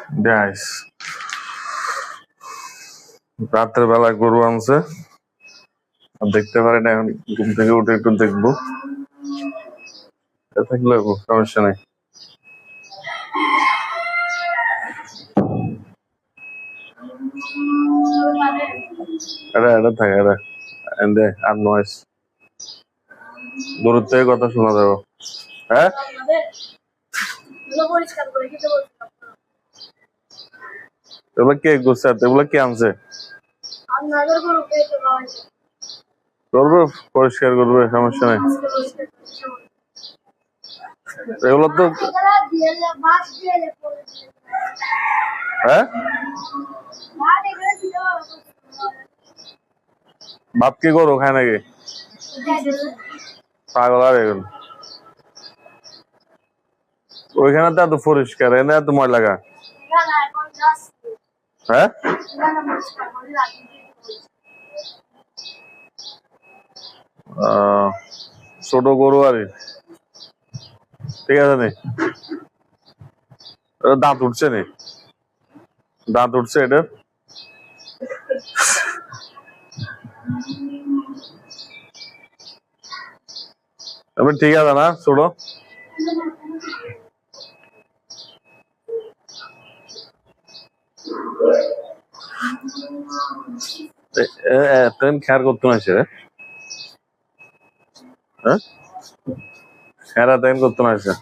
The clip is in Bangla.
গাইস, রাতের বেলা গরু আনছে, দেখতে পারি না। এখন ঘুম থেকে উঠে একটু দেখবো, থাকলে সমস্যা নেই। এটা থাকে, এটা এন্ডে আর নয়েস, দূর থেকে কথা শোনা যাবে। হ্যাঁ, এগুলো কে গুছছে? এগুলো কে আনছে? করবো, পরিষ্কার করবে, সমস্যা নেই। এগুলো তো হ্যাঁ, বাপ কি করো খায় নাকি? পাগল আর এগুলো ওইখানে তো এত পরিষ্কার, এনে এত ময়লা লাগা। হ্যাঁ, ছোট গরু আর ঠিক আছে নি, দাঁত উঠছে নি, দাঁত উঠছে এটা। ঠিক আছে না ছোট? খেয়ার করতে আসে রে, হ্যাঁ, খেয়ারা তেন করতে আসে।